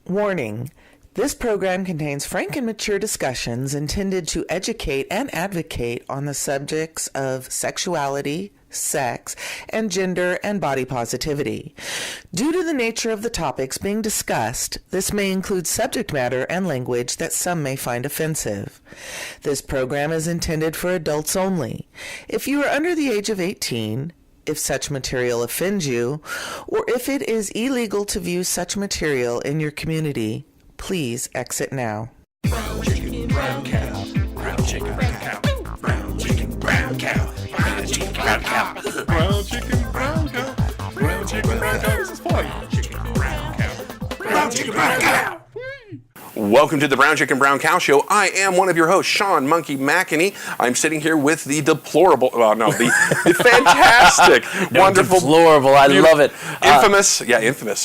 Warning. This program contains frank and mature discussions intended to educate and advocate on the subjects of sexuality, sex, and gender and body positivity. Due to the nature of the topics being discussed, this may include subject matter and language that some may find offensive. This program is intended for adults only. If you are under the age of 18, if such material offends you, or if it is illegal to view such material in your community, please exit now. Brown chicken, brown cow. Brown chicken, brown cow. Brown chicken, brown cow. Brown chicken, brown cow. Brown chicken, brown cow. Brown chicken, brown cow. This is fun. Brown chicken, brown cow. Brown chicken, brown cow. Welcome to the Brown Chicken Brown Cow Show. I am one of your hosts, Sean Monkey McEnany. I'm sitting here with the deplorable, the fantastic, wonderful, deplorable. I love it. Infamous,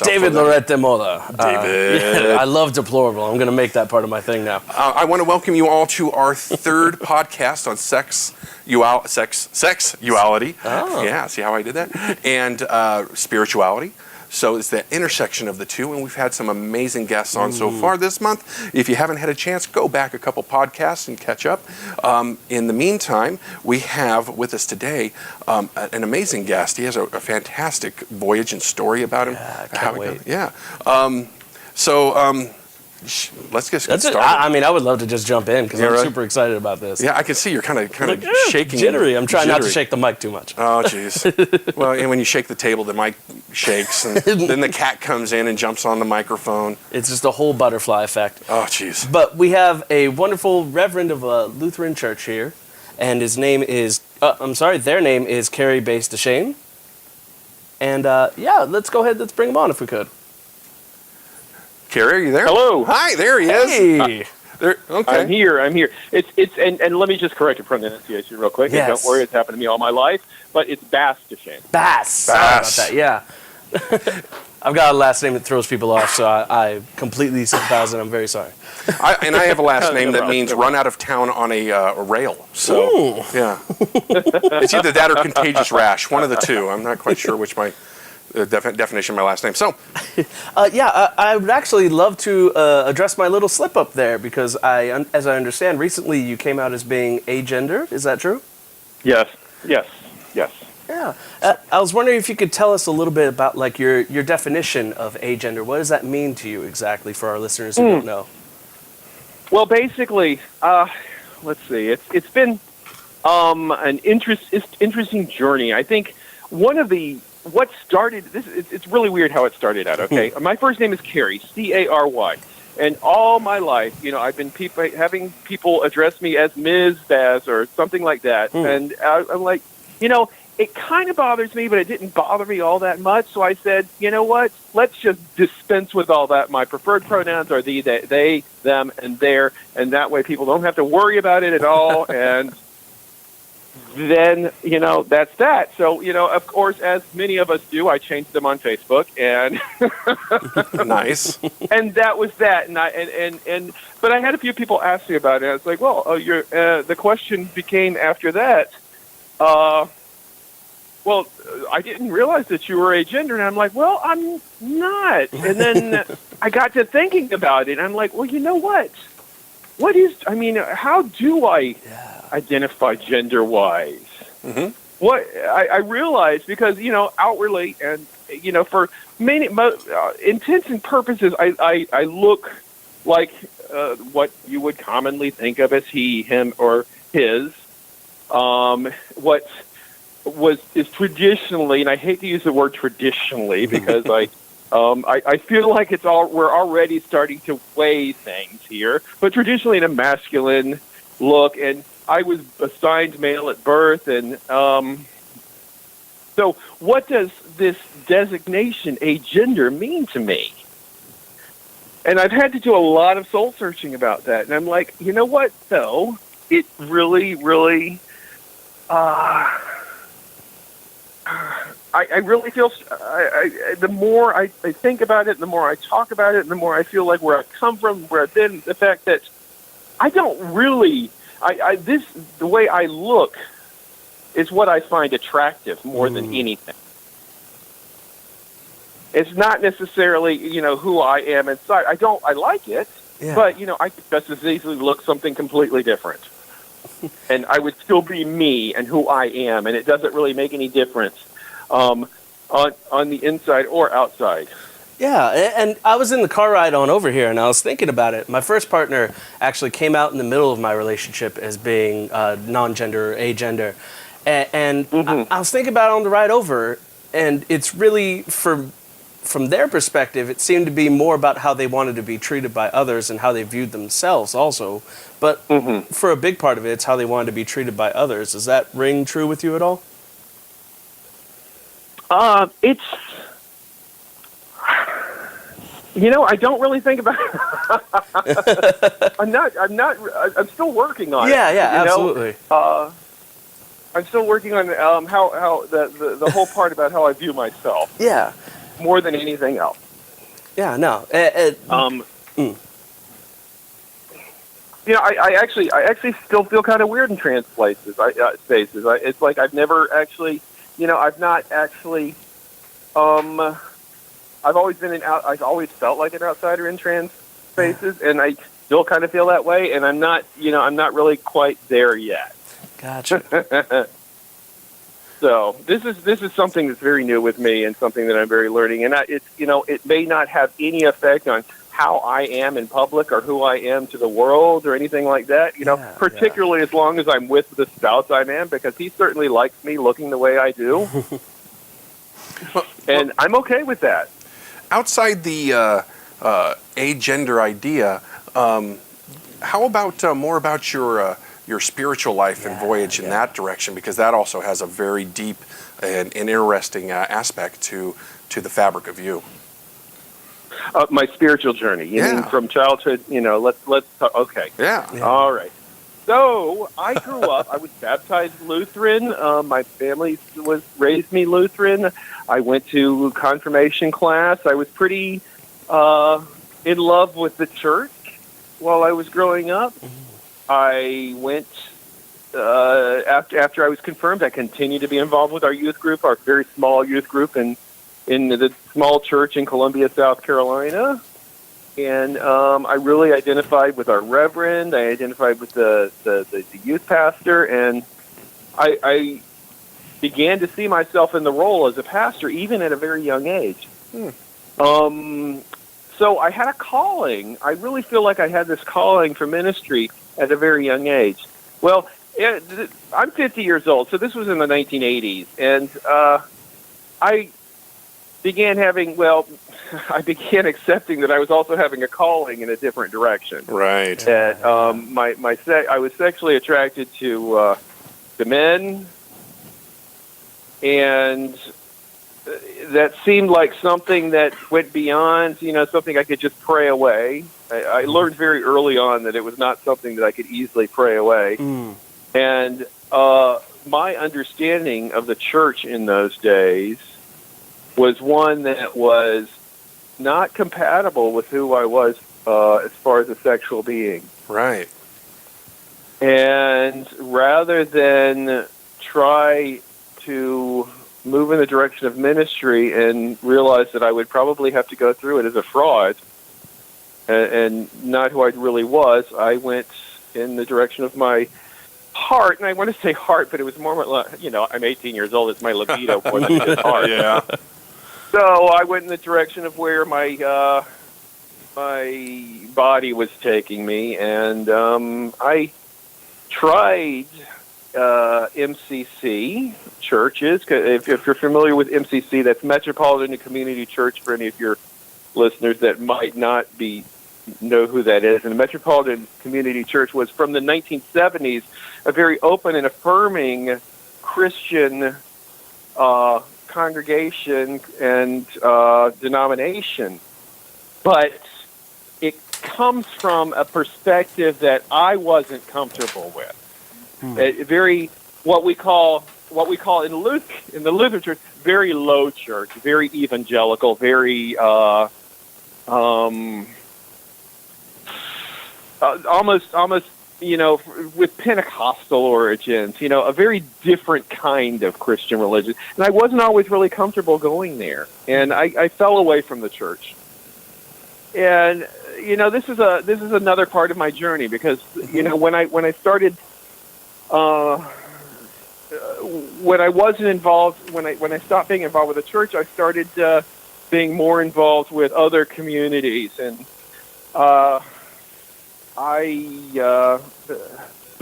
David Lorette Mola. David. I love deplorable. I'm going to make that part of my thing now. I want to welcome you all to our third podcast on sexuality. Oh. Yeah, see how I did that? And spirituality. So it's that intersection of the two, and we've had some amazing guests on so far this month. If you haven't had a chance, go back a couple podcasts and catch up. In the meantime, we have with us today an amazing guest. He has a fantastic voyage and story about him. Yeah, I can't wait. Let's get That's started. I would love to just jump in because I'm super excited about this. Yeah, I can see you're kind of shaking. Jittery. I'm trying not to shake the mic too much. Oh, jeez. Well, and when you shake the table, the mic shakes, and then the cat comes in and jumps on the microphone. It's just a whole butterfly effect. Oh, jeez. But we have a wonderful reverend of a Lutheran Church here, and his name is, their name is Cary Bass-Deschenes. And let's go ahead, let's bring him on if we could. Cary, are you there? Hello. Hi, there he is. Hey. Okay. I'm here. It's and let me just correct your pronunciation real quick. Yes. Don't worry, it's happened to me all my life. But it's Bass-Deschenes. Bass. Sorry about that, yeah. I've got a last name that throws people off, so I completely sympathize, and I'm very sorry. I have a last name that means run out of town on a rail. So, yeah. It's either that or contagious rash, one of the two. I'm not quite sure which my definition of my last name. So, I would actually love to address my little slip up there because as I understand, recently you came out as being agender. Is that true? Yes. Yeah. I was wondering if you could tell us a little bit about like your definition of agender. What does that mean to you exactly for our listeners who don't know? Well, basically, let's see. It's been an interesting journey. I think what started this. It's really weird how it started out. Okay, my first name is Cary, Cary, and all my life, I've been having people address me as Ms. Baz or something like that, and I'm like, it kind of bothers me, but it didn't bother me all that much. So I said, you know what? Let's just dispense with all that. My preferred pronouns are they, them, and their, and that way people don't have to worry about it at all. And then, that's that. So, of course, as many of us do, I changed them on Facebook, and nice. And that was that. And but I had a few people ask me about it. I was like, well, the question became after that, well, I didn't realize that you were agender, and I'm like, well, I'm not. And then I got to thinking about it, and I'm like, well, you know what? How do I identify gender-wise? Mm-hmm. What I realized, because, outwardly and, for many intents and purposes, I look like what you would commonly think of as he, him, or his. What is traditionally, and I hate to use the word traditionally because I feel like we're already starting to weigh things here, but traditionally in a masculine look, and I was assigned male at birth, and so what does this designation, agender, mean to me? And I've had to do a lot of soul searching about that, and I'm like, you know what, though? It really, really... I really feel, the more I think about it, the more I talk about it, and the more I feel like where I come from, where I've been, the fact that I don't really, the way I look is what I find attractive more than anything. it's not necessarily, who I am inside. I like it, but, I could just as easily look something completely different. And I would still be me and who I am, and it doesn't really make any difference on the inside or outside. Yeah, and I was in the car ride on over here, and I was thinking about it. My first partner actually came out in the middle of my relationship as being non-gender or agender. And I was thinking about it on the ride over, and it's really, from their perspective, it seemed to be more about how they wanted to be treated by others and how they viewed themselves also. But for a big part of it, it's how they wanted to be treated by others. Does that ring true with you at all? It's... I don't really think about it. I'm still working on it. Yeah, absolutely. I'm still working on how the whole part about how I view myself. Yeah. More than anything else. Yeah, no. I actually still feel kind of weird in trans spaces. It's like I've never actually, I've not actually, I've always been I've always felt like an outsider in trans spaces, and I still kind of feel that way, and I'm not really quite there yet. Gotcha. So this is something that's very new with me, and something that I'm very learning. And it may not have any effect on how I am in public or who I am to the world or anything like that. Particularly as long as I'm with the spouse I am, because he certainly likes me looking the way I do, and I'm okay with that. Outside the agender idea, how about more about your spiritual life and voyage in that direction, because that also has a very deep and interesting aspect to the fabric of you. My spiritual journey. You mean from childhood? Let's talk. Okay. Yeah. All right. So I grew up. I was baptized Lutheran. My family raised me Lutheran. I went to confirmation class. I was pretty in love with the church while I was growing up. I went after I was confirmed. I continued to be involved with our youth group, our very small youth group in the small church in Columbia, South Carolina. And I really identified with our reverend. I identified with the youth pastor, and I began to see myself in the role as a pastor, even at a very young age. So I had a calling. I really feel like I had this calling for ministry at a very young age. Well, I'm 50 years old, so this was in the 1980s, and I began accepting that I was also having a calling in a different direction. Right. That I was sexually attracted to men, and that seemed like something that went beyond, something I could just pray away. I learned very early on that it was not something that I could easily pray away. And my understanding of the church in those days was one that was not compatible with who I was as far as a sexual being. Right. And rather than try to move in the direction of ministry and realize that I would probably have to go through it as a fraud and not who I really was, I went in the direction of my heart. And I want to say heart, but it was more like, I'm 18 years old. It's my libido more than just heart. Yeah. So I went in the direction of where my body was taking me, and I tried MCC churches. If you're familiar with MCC, that's Metropolitan Community Church, for any of your listeners that might not know who that is. And the Metropolitan Community Church was, from the 1970s, a very open and affirming Christian congregation and denomination. But it comes from a perspective that I wasn't comfortable with. Very what we call in the Lutheran Church, very low church, very evangelical, very almost with Pentecostal origins, a very different kind of Christian religion. And I wasn't always really comfortable going there. And I fell away from the church. And, this is another part of my journey because, when I started, when I wasn't involved, when I stopped being involved with the church, I started being more involved with other communities. And, the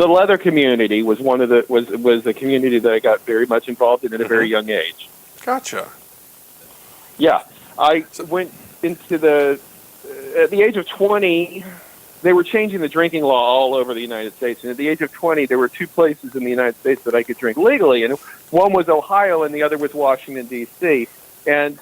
leather community was was a community that I got very much involved in at a very young age. Gotcha. Yeah, I went into at the age of 20, they were changing the drinking law all over the United States. And at the age of 20, there were two places in the United States that I could drink legally. And one was Ohio and the other was Washington, D.C. And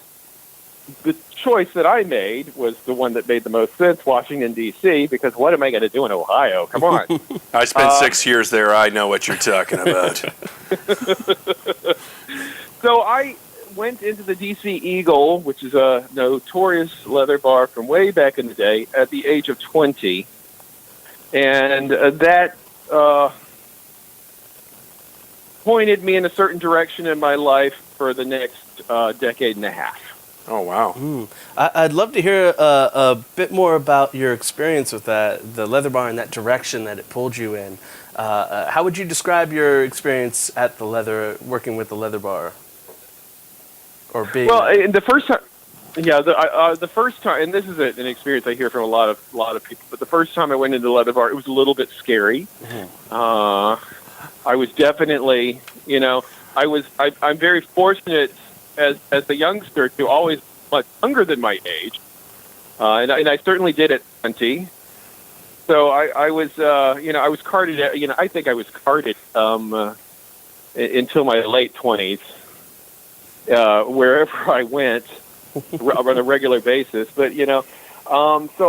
the choice that I made was the one that made the most sense, Washington, D.C., because what am I going to do in Ohio? Come on. I spent 6 years there. I know what you're talking about. So I went into the D.C. Eagle, which is a notorious leather bar from way back in the day, at the age of 20. And that pointed me in a certain direction in my life for the next decade and a half. Oh, wow. I'd love to hear a bit more about your experience with the leather bar and that direction that it pulled you in. How would you describe your experience at working with the leather bar? Or being... Well, the first time, the first time, and this is an experience I hear from a lot of people, but the first time I went into the leather bar, it was a little bit scary. I was definitely, I'm very fortunate as a youngster to always much younger than my age, and I certainly did at 20. So I was, I was carded. I think I was carded until my late 20s, wherever I went on a regular basis. But so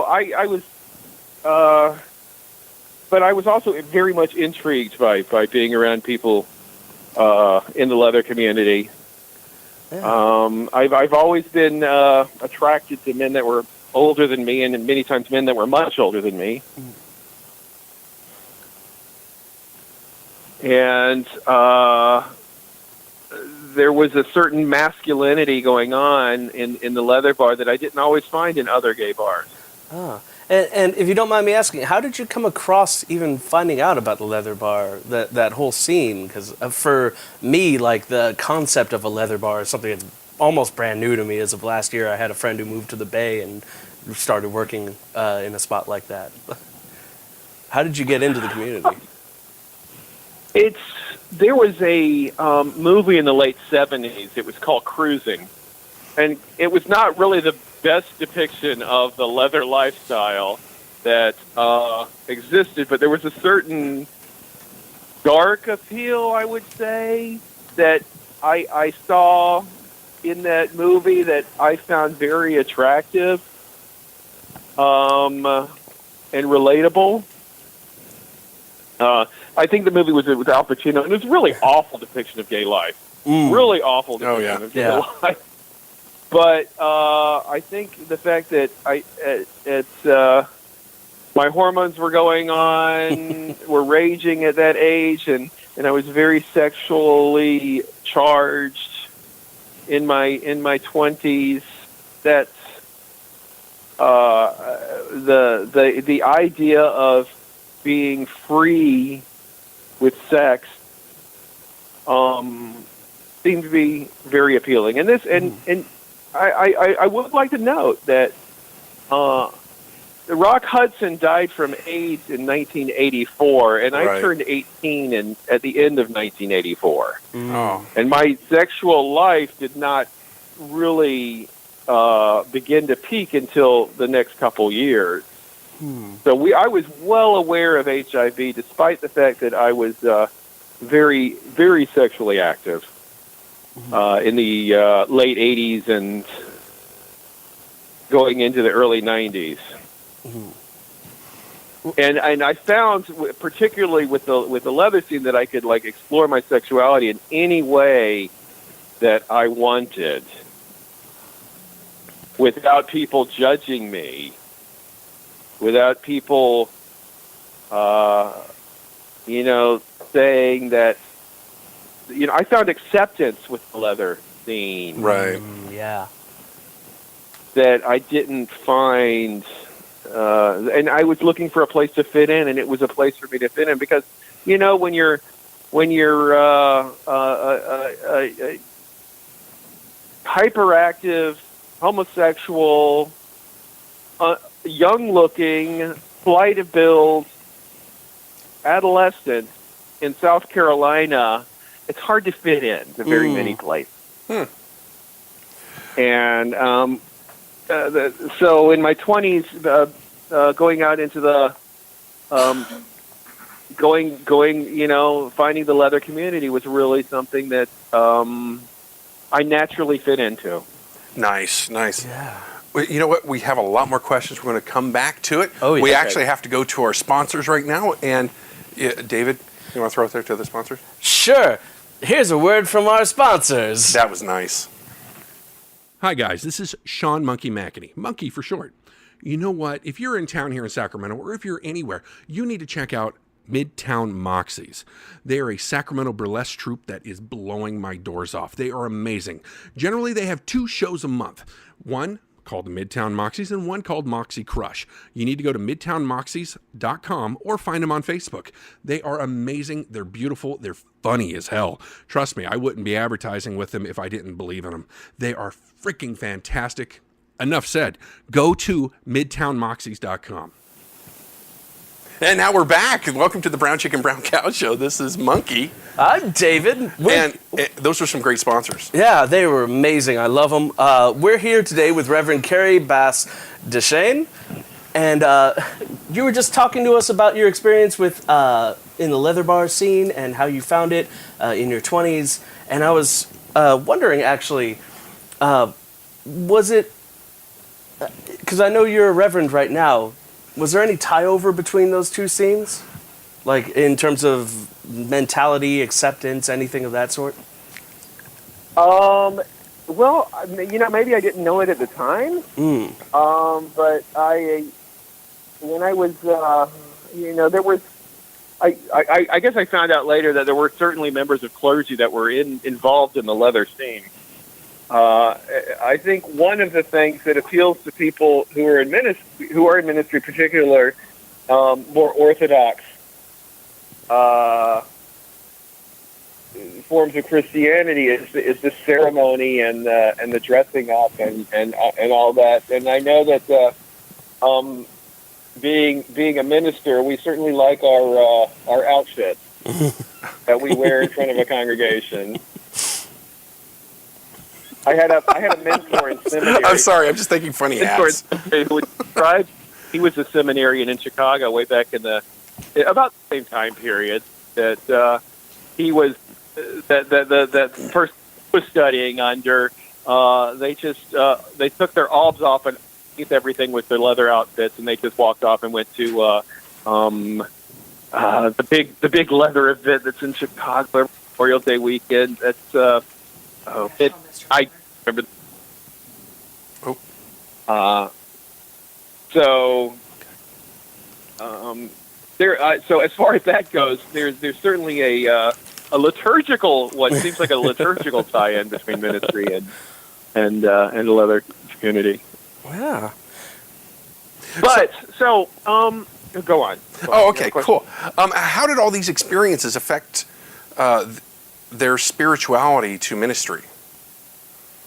I was, but I was also very much intrigued by being around people in the leather community. Yeah. I've always been attracted to men that were older than me, and many times men that were much older than me. And there was a certain masculinity going on in the leather bar that I didn't always find in other gay bars. And if you don't mind me asking, how did you come across even finding out about the leather bar, that whole scene? Because for me, like, the concept of a leather bar is something that's almost brand new to me. As of last year, I had a friend who moved to the Bay and started working in a spot like that. How did you get into the community? There was a movie in the late 70s. It was called Cruising. And it was not really the best depiction of the leather lifestyle that existed, but there was a certain dark appeal, I would say, that I saw in that movie that I found very attractive and relatable. I think the movie was with Al Pacino, and it was a really awful depiction of gay life. Really awful depiction of gay life. But I think the fact that my hormones were going on, were raging at that age, and I was very sexually charged in my 20s. That's the idea of being free with sex seemed to be very appealing. And this and I would like to note that Rock Hudson died from AIDS in 1984, and I turned 18 at the end of 1984. And my sexual life did not really begin to peak until the next couple years. So I was well aware of HIV, despite the fact that I was very, very sexually active in the late 80s and going into the early 90s. And I found, particularly with the leather scene, that I could explore my sexuality in any way that I wanted, without people judging me, without people saying that, I found acceptance with the leather scene. Right. Yeah. That I didn't find, and I was looking for a place to fit in, and it was a place for me to fit in because, when you're hyperactive, homosexual, young-looking, slight of build, adolescent in South Carolina, it's hard to fit in to very many places. And so in my 20s, going out into the finding the leather community was really something that I naturally fit into. Nice. Yeah. Well, you know what? We have a lot more questions. We're going to come back to it. Oh, yeah. We actually have to go to our sponsors right now. And David, you want to throw it there to the sponsors? Sure. Here's a word from our sponsors. That was nice. Hi, guys. This is Sean Monkey McAnee. Monkey for short. You know what? If you're in town here in Sacramento, or if you're anywhere, you need to check out Midtown Moxies. They are a Sacramento burlesque troupe that is blowing my doors off. They are amazing. Generally, they have 2 shows a month. One called the Midtown Moxies and one called Moxie Crush. You need to go to midtownmoxies.com or find them on Facebook. They are amazing. They're beautiful. They're funny as hell. Trust me, I wouldn't be advertising with them if I didn't believe in them. They are freaking fantastic. Enough said. Go to midtownmoxies.com. And now we're back. Welcome to the Brown Chicken Brown Cow Show. This is Monkey. I'm David. And those were some great sponsors. Yeah, they were amazing. I love them. We're here today with Reverend Cary Bass-Deschenes. And you were just talking to us about your experience with in the leather bar scene and how you found it in your 20s. And I was wondering, actually, was it... Because I know you're a reverend right now. Was there any tie-over between those two scenes? Like, in terms of mentality, acceptance, anything of that sort? Well, maybe I didn't know it at the time. But when I was, there was, I guess I found out later that there were certainly members of clergy that were involved in the leather scene. I think one of the things that appeals to people who are in ministry, particular more orthodox forms of Christianity, is the ceremony and the dressing up and all that. And I know that being a minister, we certainly like our outfits that we wear in front of a congregation. I had a mentor in seminary. I'm sorry, I'm just thinking funny hats. He was a seminarian in Chicago way back in about the same time period that he was that first was studying under. They took their albs off and everything with their leather outfits, and they just walked off and went to the big leather event that's in Chicago Memorial Day weekend. That's I remember. So as far as that goes, there's certainly a liturgical, what seems like a liturgical tie-in between ministry and the leather community. Yeah. But go on. Oh, okay, cool. How did all these experiences affect their spirituality to ministry?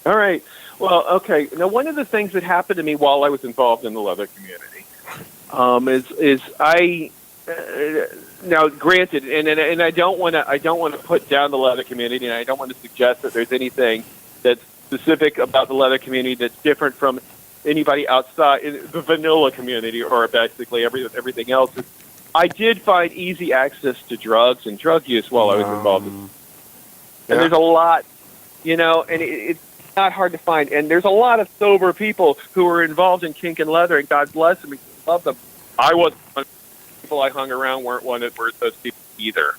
All right. Well, okay. Now, one of the things that happened to me while I was involved in the leather community is I now granted, and I don't want to put down the leather community, and I don't want to suggest that there's anything that's specific about the leather community that's different from anybody outside the vanilla community or basically everything else. I did find easy access to drugs and drug use while I was involved in. And there's a lot, and it's not hard to find. And there's a lot of sober people who are involved in kink and leather, and God bless them. I love them. I wasn't one of the people I hung around weren't one of those people either.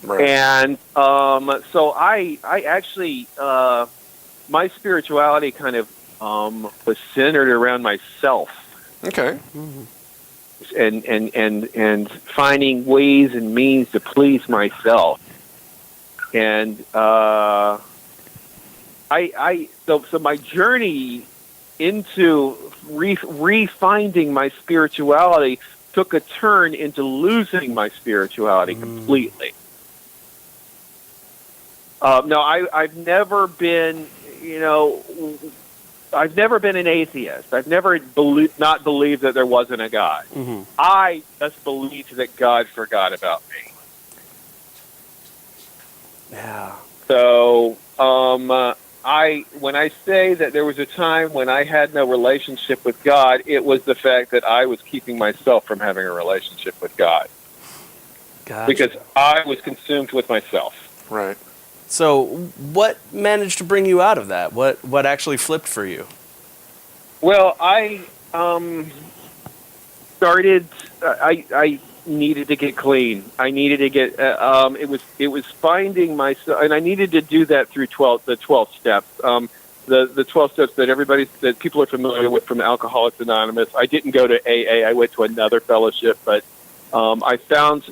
Right. And so I actually, my spirituality kind of was centered around myself. Okay. and finding ways and means to please myself. And so my journey into refinding my spirituality took a turn into losing my spirituality completely. No, I've never been, I've never been an atheist. I've never not believed that there wasn't a God. Mm-hmm. I just believed that God forgot about me. Yeah. So, when I say that there was a time when I had no relationship with God, it was the fact that I was keeping myself from having a relationship with God. Gotcha. Because I was consumed with myself. Right. So what managed to bring you out of that? What actually flipped for you? Well, I started. I needed to get clean. I needed to get. It was finding myself, and I needed to do that through the 12 steps. The 12 steps that people are familiar with from Alcoholics Anonymous. I didn't go to AA. I went to another fellowship, but I found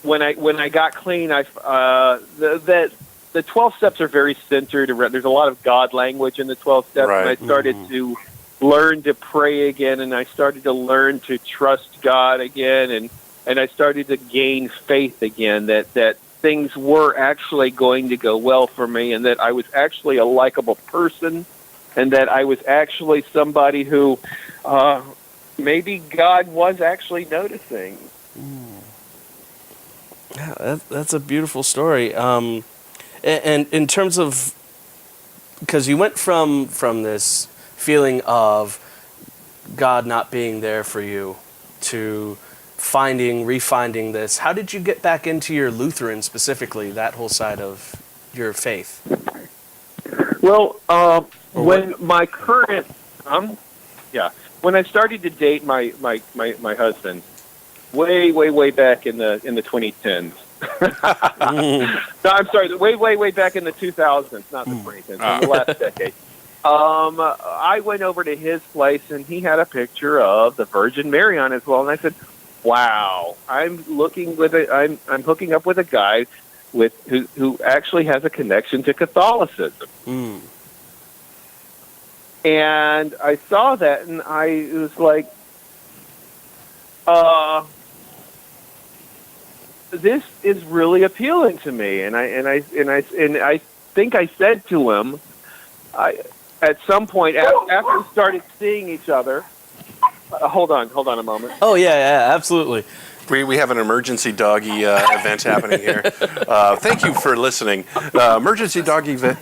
when I got clean, the 12 steps are very centered around. There's a lot of God language in the 12 steps, right. And I started to learn to pray again, and I started to learn to trust God again, and I started to gain faith again that things were actually going to go well for me, and that I was actually a likable person, and that I was actually somebody who maybe God was actually noticing. Yeah, that's a beautiful story. And in terms of, because you went from this feeling of God not being there for you to refinding this, how did you get back into your Lutheran specifically, that whole side of your faith? Well, when I started to date my husband, way back in the 2010s. No, I'm sorry, way back in the 2000s, not the 2010s, in the last decade. I went over to his place, and he had a picture of the Virgin Mary on his wall, and I said, "Wow, I'm hooking up with a guy who actually has a connection to Catholicism." Mm. And I saw that, and I was like, this is really appealing to me, and I think I said to him, at some point after we started seeing each other. Hold on a moment. Oh yeah, absolutely. We have an emergency doggy event happening here. Thank you for listening. Emergency doggy event.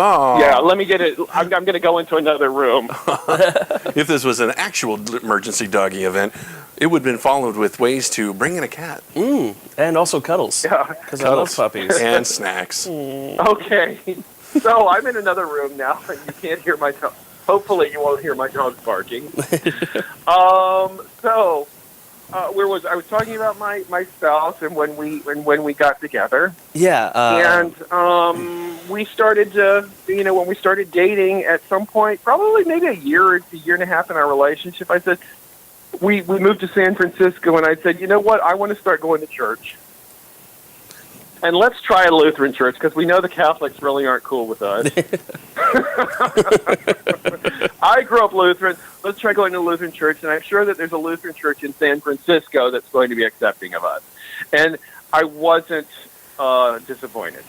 Oh. Yeah, let me get it. I'm going to go into another room. If this was an actual emergency doggy event, it would have been followed with ways to bring in a cat. And also cuddles. Yeah. Because I love puppies. And snacks. Okay. So I'm in another room now, and you can't hear my dog. Hopefully you won't hear my dog barking. Where was I? Was talking about my spouse and when we got together. Yeah. And we started to, when we started dating at some point, probably maybe a year and a half in our relationship, I said, we moved to San Francisco, and I said, you know what? I want to start going to church. And let's try a Lutheran church, because we know the Catholics really aren't cool with us. I grew up Lutheran. Let's try going to a Lutheran church, and I'm sure that there's a Lutheran church in San Francisco that's going to be accepting of us. And I wasn't disappointed.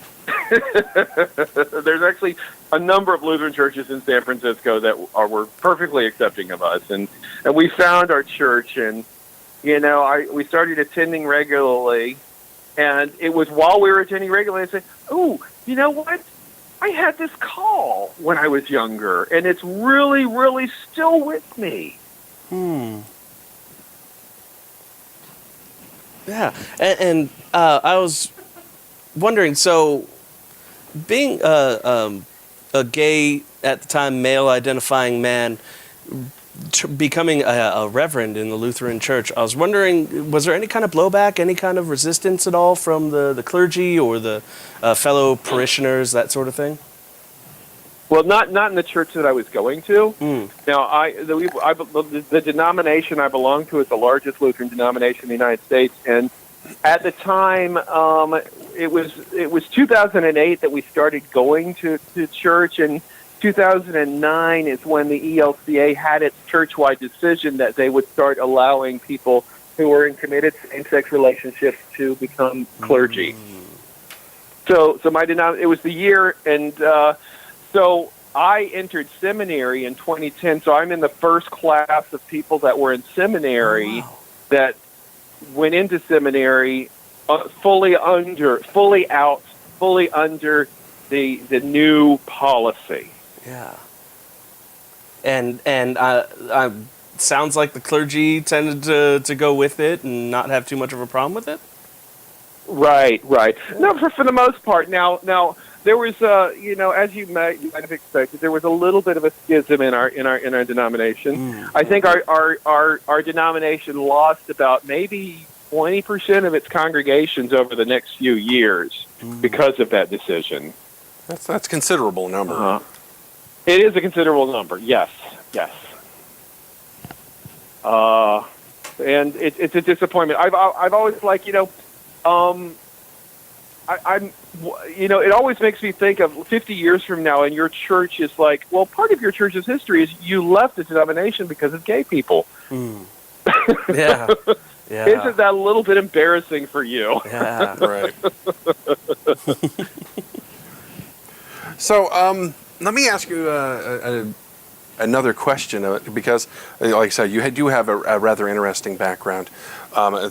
There's actually a number of Lutheran churches in San Francisco that were perfectly accepting of us. And we found our church, and, we started attending regularly. And it was while we were attending regularly, I said, "Oh, you know what? I had this call when I was younger, and it's really, really still with me." Yeah, and I was wondering, so being a gay, at the time, male-identifying man, becoming a reverend in the Lutheran Church, I was wondering, was there any kind of blowback, any kind of resistance at all from the clergy or the fellow parishioners, that sort of thing? Well, not in the church that I was going to. Now, the denomination I belong to is the largest Lutheran denomination in the United States, and at the time, it was 2008 that we started going to church, and 2009 is when the ELCA had its church-wide decision that they would start allowing people who were in committed same-sex relationships to become clergy. So it was the year, and so I entered seminary in 2010. So I'm in the first class of people that were in seminary that went into seminary fully under the new policy. Yeah. And sounds like the clergy tended to go with it and not have too much of a problem with it. Right. No, for the most part. Now there was as you might have expected, there was a little bit of a schism in our denomination. I think our denomination lost about maybe 20% of its congregations over the next few years because of that decision. That's considerable number. It is a considerable number. Yes. And it's a disappointment. I've always it always makes me think of 50 years from now, and your church is like, well, part of your church's history is you left the denomination because of gay people. Yeah. Isn't that a little bit embarrassing for you? Yeah. Right. So, let me ask you another question, because, like I said, you do have a rather interesting background,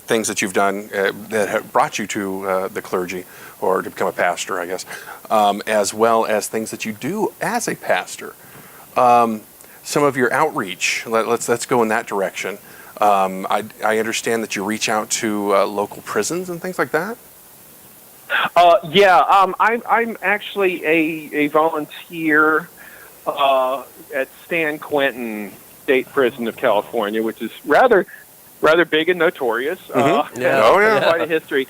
things that you've done that have brought you to the clergy, or to become a pastor, I guess, as well as things that you do as a pastor. Some of your outreach, let's go in that direction. I understand that you reach out to local prisons and things like that. I'm actually a volunteer at San Quentin State Prison of California, which is rather big and notorious. Quite a history.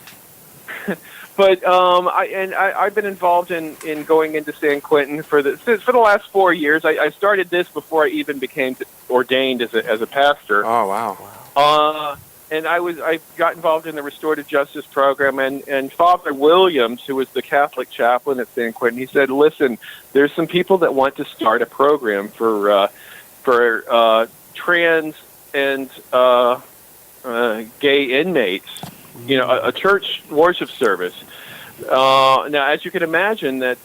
But I've been involved in going into San Quentin for the last 4 years. I started this before I even became ordained as a pastor. Oh wow! And I got involved in the restorative justice program, and Father Williams, who was the Catholic chaplain at San Quentin, he said, "Listen, there's some people that want to start a program for trans and gay inmates. A church worship service." Now, as you can imagine, that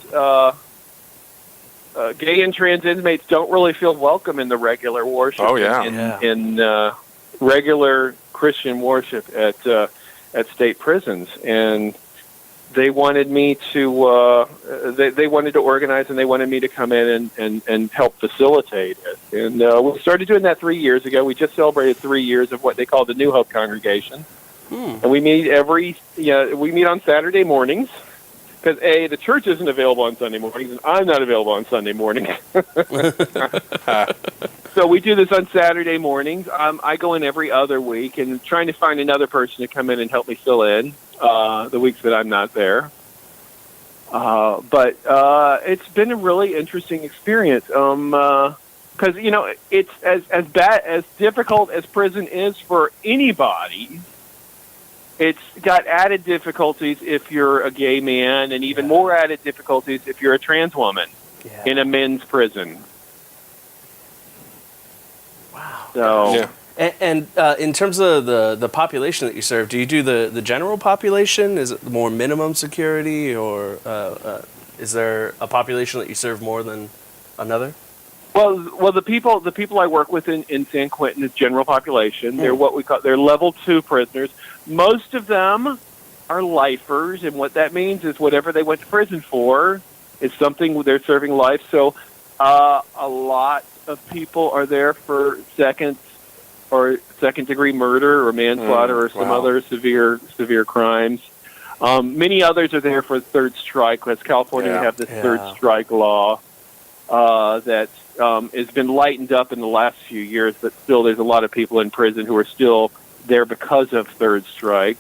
gay and trans inmates don't really feel welcome in the regular worship. Oh yeah, in regular Christian worship at state prisons, and they wanted me to they wanted to organize, and they wanted me to come in and help facilitate it. And we started doing that 3 years ago. We just celebrated 3 years of what they call the New Hope congregation. And we meet we meet on Saturday mornings, because the church isn't available on Sunday mornings, and I'm not available on Sunday mornings. So we do this on Saturday mornings. I go in every other week, and trying to find another person to come in and help me fill in the weeks that I'm not there. But it's been a really interesting experience. Because it's as difficult as prison is for anybody. It's got added difficulties if you're a gay man, and even more added difficulties if you're a trans woman in a men's prison. Wow. So, and in terms of the population that you serve, do you do the general population? Is it more minimum security, or is there a population that you serve more than another? Well, the people I work with in San Quentin is general population. They're what we call level 2 prisoners. Most of them are lifers, and what that means is whatever they went to prison for is something they're serving life. So a lot of people are there for second degree murder or manslaughter or some other severe crimes. Many others are there for third strike. As California, we have this third strike law that has been lightened up in the last few years, but still there's a lot of people in prison who are still there because of third strike.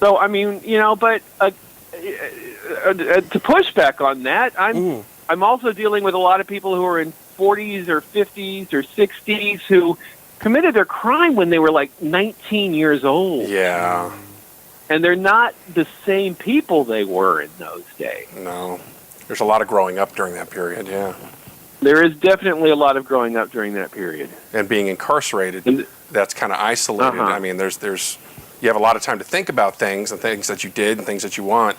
So, I mean, but to push back on that, I'm also dealing with a lot of people who are in 40s or 50s or 60s who committed their crime when they were like 19 years old. Yeah. And they're not the same people they were in those days. No. There's a lot of growing up during that period, yeah. There is definitely a lot of growing up during that period. And being incarcerated, that's kind of isolated. I mean, you have a lot of time to think about things and things that you did and things that you want.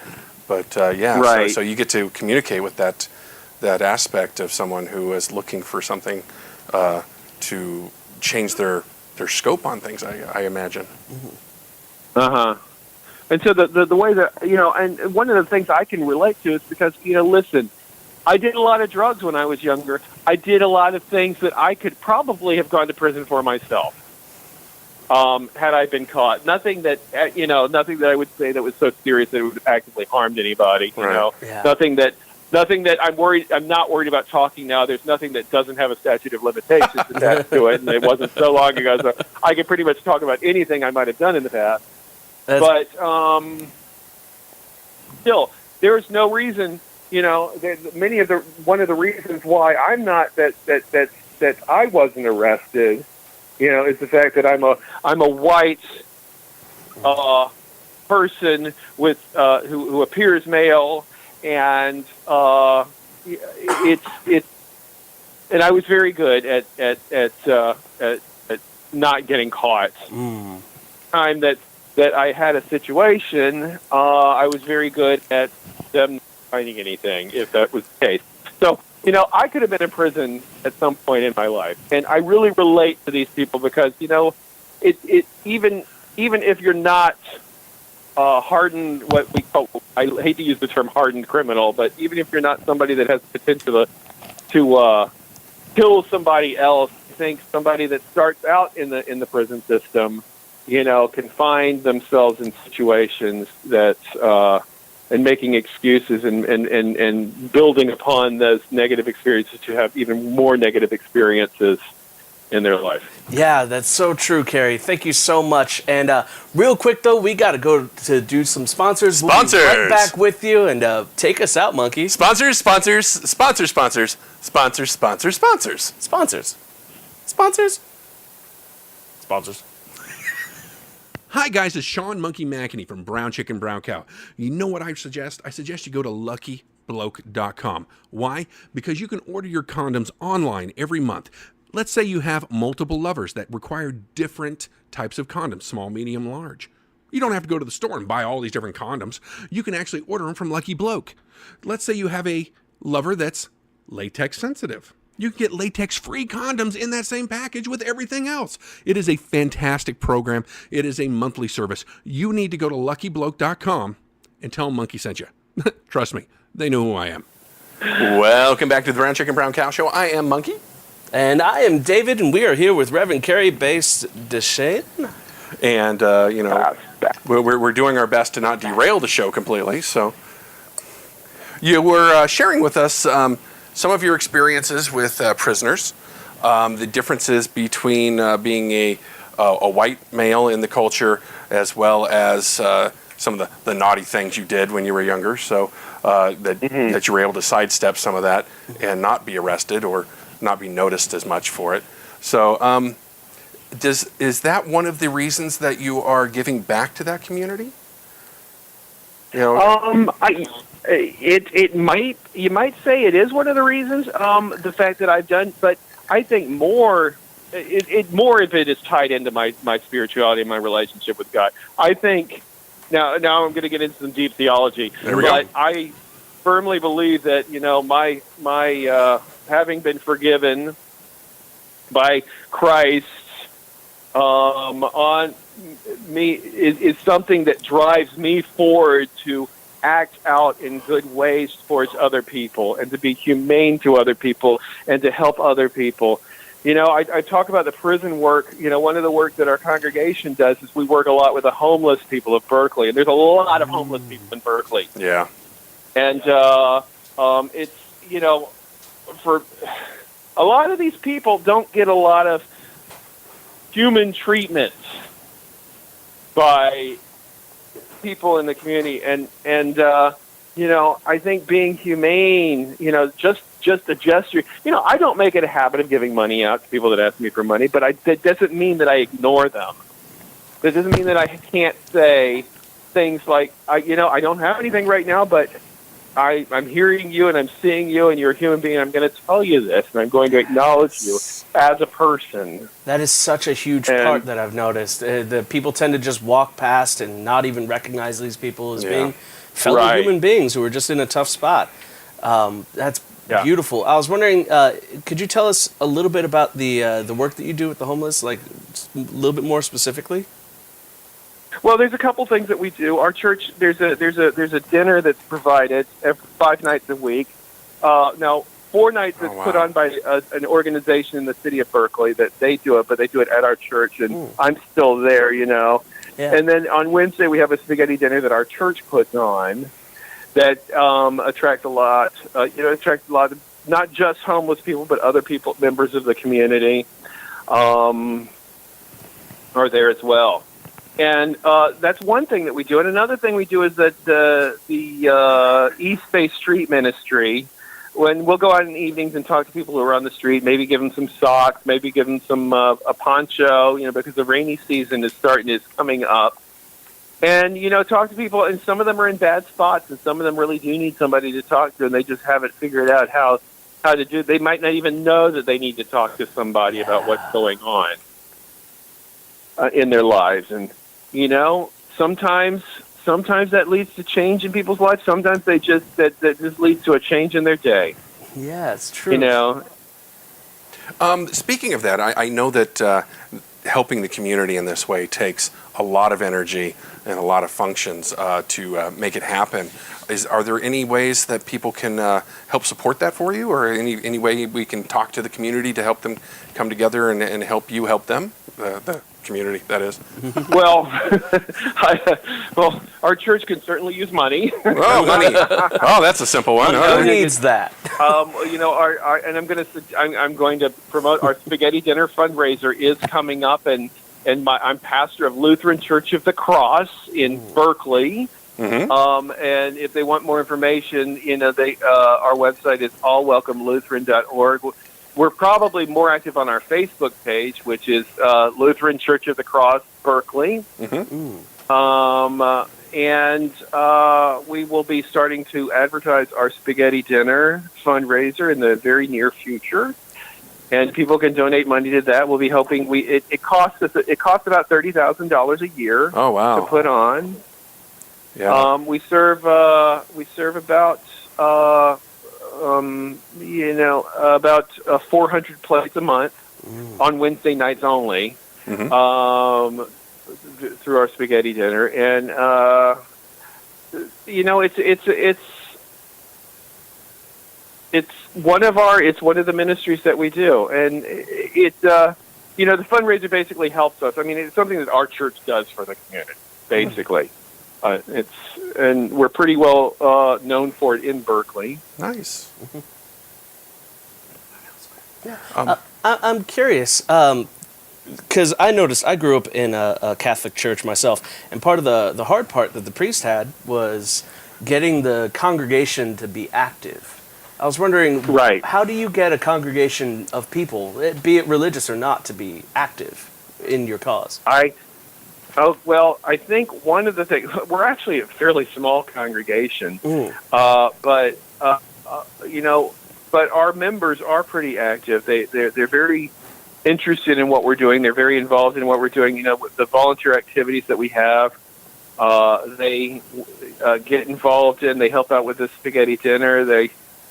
But, right. so you get to communicate with that aspect of someone who is looking for something to change their scope on things, I imagine. And so the way that, and one of the things I can relate to is because, listen, I did a lot of drugs when I was younger. I did a lot of things that I could probably have gone to prison for myself, had I been caught. Nothing that I would say that was so serious that it would have actively harmed anybody, you know. Yeah. Nothing that I'm not worried about talking now. There's nothing that doesn't have a statute of limitations attached to it, and it wasn't so long ago, so I could pretty much talk about anything I might have done in the past. But still, there's no reason, one of the reasons why I'm not that I wasn't arrested, is the fact that I'm a white person with who appears male, and it's and I was very good at not getting caught. Time that I had a situation, I was very good at them not finding anything, if that was the case. So, I could have been in prison at some point in my life, and I really relate to these people because, it even if you're not hardened, what we call, I hate to use the term hardened criminal, but even if you're not somebody that has the potential to kill somebody else, I think somebody that starts out in the prison system, can find themselves in situations that, and making excuses and building upon those negative experiences to have even more negative experiences in their life. Yeah, that's so true, Cary. Thank you so much. And real quick, though, we got to go to do some sponsors. We'll be right back with you, and take us out, Monkey. Sponsors. Hi guys, it's Sean Monkey McEnany from Brown Chicken Brown Cow. You know what I suggest? I suggest you go to luckybloke.com. Why? Because you can order your condoms online every month. Let's say you have multiple lovers that require different types of condoms, small, medium, large. You don't have to go to the store and buy all these different condoms. You can actually order them from Lucky Bloke. Let's say you have a lover that's latex sensitive. You can get latex-free condoms in that same package with everything else. It is a fantastic program. It is a monthly service. You need to go to luckybloke.com and tell them Monkey sent you. Trust me, they know who I am. Welcome back to the Brown Chicken Brown Cow Show. I am Monkey. And I am David, and we are here with Rev Cary Bass-Deschenes. And, we're doing our best to not derail the show completely. So you were sharing with us some of your experiences with prisoners, the differences between being a white male in the culture as well as some of the naughty things you did when you were younger, so that you were able to sidestep some of that and not be arrested or not be noticed as much for it. So is that one of the reasons that you are giving back to that community? You might say it is one of the reasons, the fact that I've done, but I think more of it is tied into my spirituality and my relationship with God. I think, now I'm going to get into some deep theology, but I firmly believe that, my having been forgiven by Christ on me is something that drives me forward to act out in good ways towards other people and to be humane to other people and to help other people. I talk about the prison work. One of the work that our congregation does is we work a lot with the homeless people of Berkeley, and there's a lot of homeless people in Berkeley. Yeah. And it's, for a lot of these people don't get a lot of human treatment by people in the community, and I think being humane, just a gesture. I don't make it a habit of giving money out to people that ask me for money, but that doesn't mean that I ignore them. That doesn't mean that I can't say things like, I don't have anything right now, but I'm hearing you and I'm seeing you and you're a human being. I'm going to tell you this, and I'm going to acknowledge you as a person. That is such a huge part that I've noticed. The people tend to just walk past and not even recognize these people as being fellow human beings who are just in a tough spot. That's beautiful. I was wondering, could you tell us a little bit about the work that you do with the homeless, like a little bit more specifically? Well, there's a couple things that we do. Our church, there's a dinner that's provided 5 nights a week. Now, 4 nights it's put on by an organization in the city of Berkeley that they do it, but they do it at our church, and I'm still there, Yeah. And then on Wednesday we have a spaghetti dinner that our church puts on that attracts a lot. Attracts a lot of not just homeless people, but other people, members of the community, are there as well. And that's one thing that we do. And another thing we do is that the East Bay Street Ministry, when we'll go out in the evenings and talk to people who are on the street, maybe give them some socks, maybe give them some a poncho, because the rainy season is coming up. And, talk to people, and some of them are in bad spots, and some of them really do need somebody to talk to, and they just haven't figured out how to do it. They might not even know that they need to talk to somebody about what's going on in their lives. And sometimes that leads to change in people's lives. Sometimes that just leads to a change in their day. Yeah, it's true. Speaking of that, I know that helping the community in this way takes a lot of energy and a lot of functions to make it happen. Are there any ways that people can help support that for you, or any way we can talk to the community to help them come together and help you help them? The community, that is. Well, our church can certainly use money. Oh, money! Oh, that's a simple one. Who needs that? And I'm going to promote our spaghetti dinner fundraiser is coming up, and I'm pastor of Lutheran Church of the Cross in Berkeley. Mm-hmm. And if they want more information, our website is allwelcomelutheran.org. We're probably more active on our Facebook page, which is Lutheran Church of the Cross, Berkeley. Mm-hmm. And we will be starting to advertise our spaghetti dinner fundraiser in the very near future. And people can donate money to that. We'll be helping. It costs about $30,000 a year. Oh, wow. To put on. Yeah. We serve about. About 400 plates a month on Wednesday nights only, through our spaghetti dinner, and it's one of the ministries that we do, and the fundraiser basically helps us. I mean, it's something that our church does for the community, basically. And we're pretty well known for it in Berkeley. Nice. Yeah. I'm curious, because I noticed I grew up in a Catholic church myself, and part of the hard part that the priest had was getting the congregation to be active. I was wondering, how do you get a congregation of people, be it religious or not, to be active in your cause? I think one of the things, we're actually a fairly small congregation, but our members are pretty active. They're very interested in what we're doing. They're very involved in what we're doing. With the volunteer activities that we have, they get involved in. They help out with the spaghetti dinner.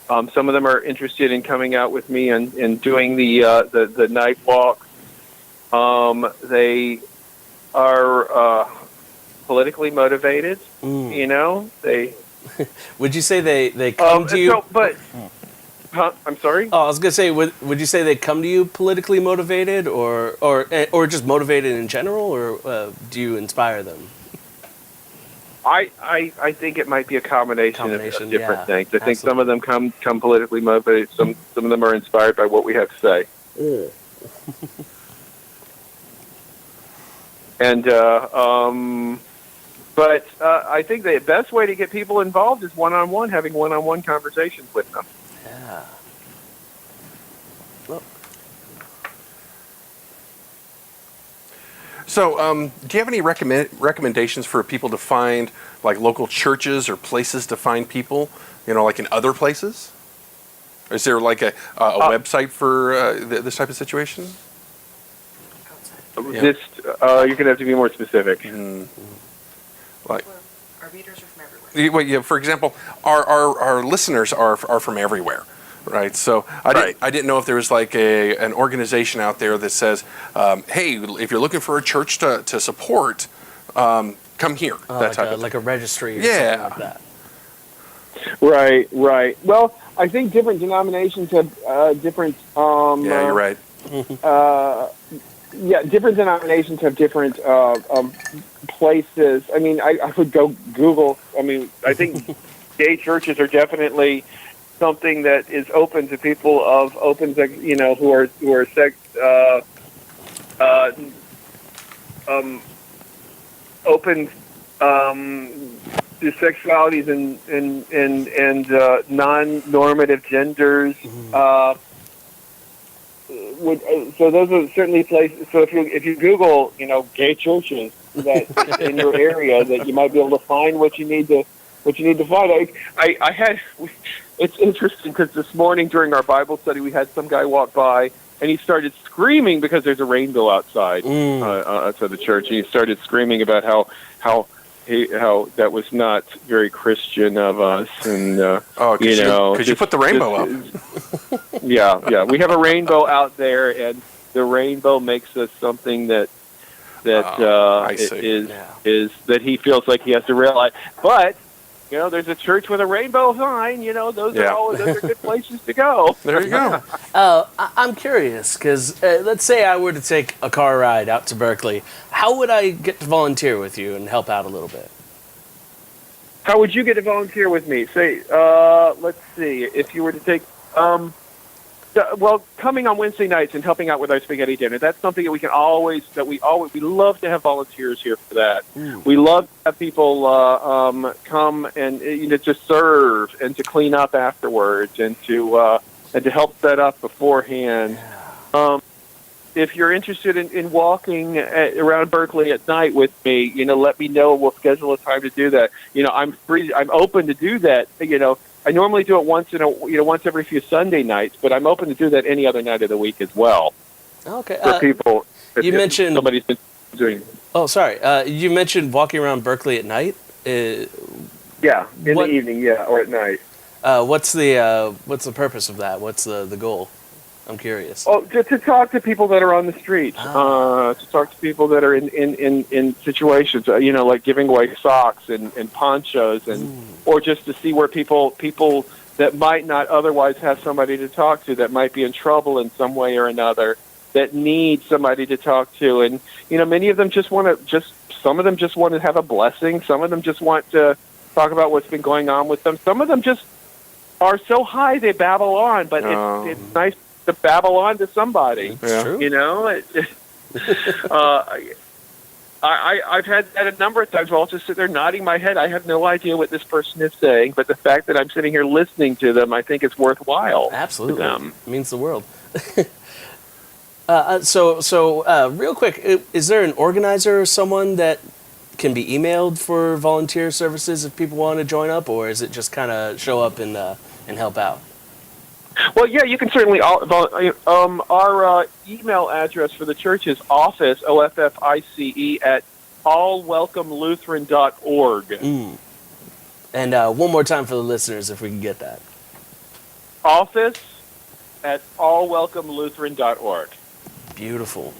Some of them are interested in coming out with me and doing the night walk. They are politically motivated. They. Would you say they come to you? I'm sorry. Oh, I was gonna say, would you say they come to you politically motivated, or just motivated in general, or do you inspire them? I think it might be a combination of different things. I think some of them come politically motivated. Some of them are inspired by what we have to say. And But I think the best way to get people involved is one-on-one, having one-on-one conversations with them. Yeah. Well. So, do you have any recommendations for people to find, like local churches or places to find people, like in other places? Is there like a website for this type of situation? This you're going to have to be more specific. Like, our readers are from everywhere. Well, yeah, for example, our listeners are from everywhere. Right, so I didn't know if there was like an organization out there that says, "Hey, if you're looking for a church to support, come here." That type of thing. Like a registry, or Yeah. something like that. Right. Well, I think different denominations have different. Yeah, you're right. Different denominations have different places. I mean, I would go Google. I mean, I think gay churches are definitely something that is open to people of open sex, who are sex, open to sexualities and non-normative genders. So those are certainly places. So if you Google, gay churches that in your area, that you might be able to find what you need to find. I had. It's interesting because this morning during our Bible study, we had some guy walk by and he started screaming because there's a rainbow outside outside the church. And he started screaming about how that was not very Christian of us, and because you put the rainbow up. Yeah, we have a rainbow out there, and the rainbow makes us something that is that he feels like he has to realize, but. There's a church with a rainbow sign. Those are good places to go. There you go. I'm curious because let's say I were to take a car ride out to Berkeley. How would I get to volunteer with you and help out a little bit? How would you get to volunteer with me? Say, let's see, if you were to take, coming on Wednesday nights and helping out with our spaghetti dinner. That's something that we love to have volunteers here for that. We love to have people come and just serve and to clean up afterwards and to help set up beforehand. If you're interested in walking around Berkeley at night with me, let me know. We'll schedule a time to do that. I'm free. I'm open to do that. I normally do it once every few Sunday nights, but I'm open to do that any other night of the week as well. Okay. For people, you mentioned somebody's been doing. Oh, sorry. You mentioned walking around Berkeley at night. Yeah, in the evening, or at night. What's the purpose of that? What's the goal? I'm curious. Oh, to talk to people that are on the street. To talk to people that are in situations, like giving away socks and ponchos, or just to see where people that might not otherwise have somebody to talk to, that might be in trouble in some way or another, that need somebody to talk to. And many of them some of them just want to have a blessing. Some of them just want to talk about what's been going on with them. Some of them just are so high they babble on, but it's nice to babble on to somebody. It's true. I've had that a number of times where I'll just sit there nodding my head. I have no idea what this person is saying, but the fact that I'm sitting here listening to them, I think it's worthwhile. Absolutely. It means the world. So real quick, is there an organizer or someone that can be emailed for volunteer services if people want to join up, or is it just kind of show up and help out? Well, yeah, you can certainly. Our email address for the church is office, OFFICE, at allwelcomelutheran.org. And one more time for the listeners, if we can get that. Office at allwelcomelutheran.org. Beautiful.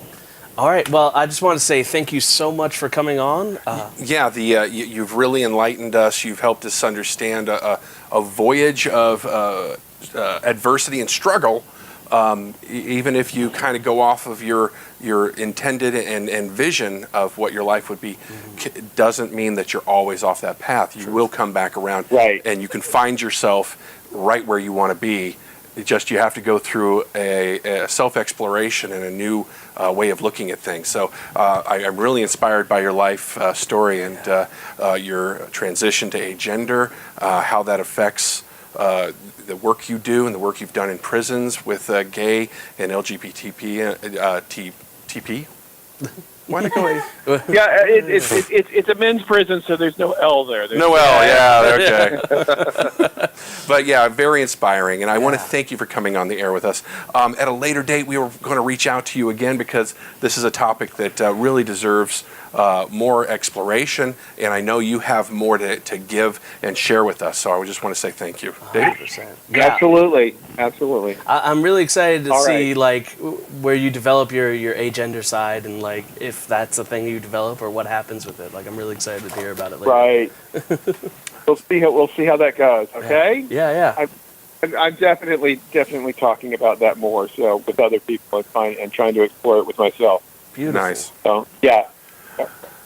All right. Well, I just want to say thank you so much for coming on. You've really enlightened us. You've helped us understand a voyage of adversity and struggle. Even if you kind of go off of your intended and vision of what your life would be, doesn't mean that you're always off that path. You will come back around, right? And you can find yourself right where you want to be just you have to go through a self-exploration and a new way of looking at things. So I'm really inspired by your life story and your transition to agender, how that affects the work you do and the work you've done in prisons with gay and TP. Why not go? Yeah, it's a men's prison, so there's no L there. No L, yeah, okay. But yeah, very inspiring, and I want to thank you for coming on the air with us. At a later date, we were going to reach out to you again because this is a topic that really deserves more exploration, and I know you have more to give and share with us, so I just want to say thank you. David? 100%. Yeah. Absolutely. I'm really excited to All see right. like where you develop your agender side, and like if that's a thing you develop or what happens with it. Like I'm really excited to hear about it later. Right. We'll see how that goes. Okay. Yeah. I'm definitely talking about that more. So with other people and trying to explore it with myself. Beautiful. Nice. So yeah.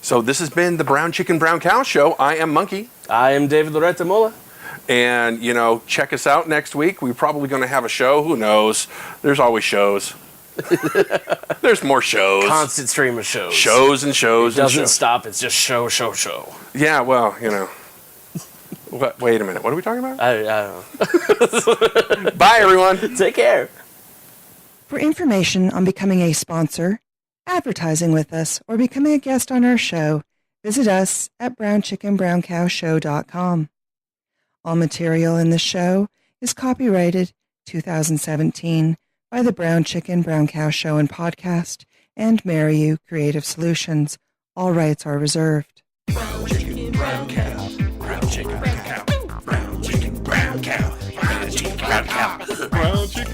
So this has been the Brown Chicken, Brown Cow Show. I am Monkey. I am David Loretta Mola. And, check us out next week. We're probably going to have a show. Who knows? There's always shows. There's more shows. Constant stream of shows. Shows and shows It and doesn't shows. stop. It's just show. Yeah, well, Wait a minute. What are we talking about? I don't know. Bye, everyone. Take care. For information on becoming a sponsor, advertising with us, or becoming a guest on our show, visit us at brownchickenbrowncowshow.com. All material in this show is copyrighted 2017 by the Brown Chicken, Brown Cow Show and Podcast and Marry You Creative Solutions. All rights are reserved. Brown chicken, brown cow. Brown chicken, brown cow. Brown chicken, brown cow. Brown chicken, brown cow. Brown chicken.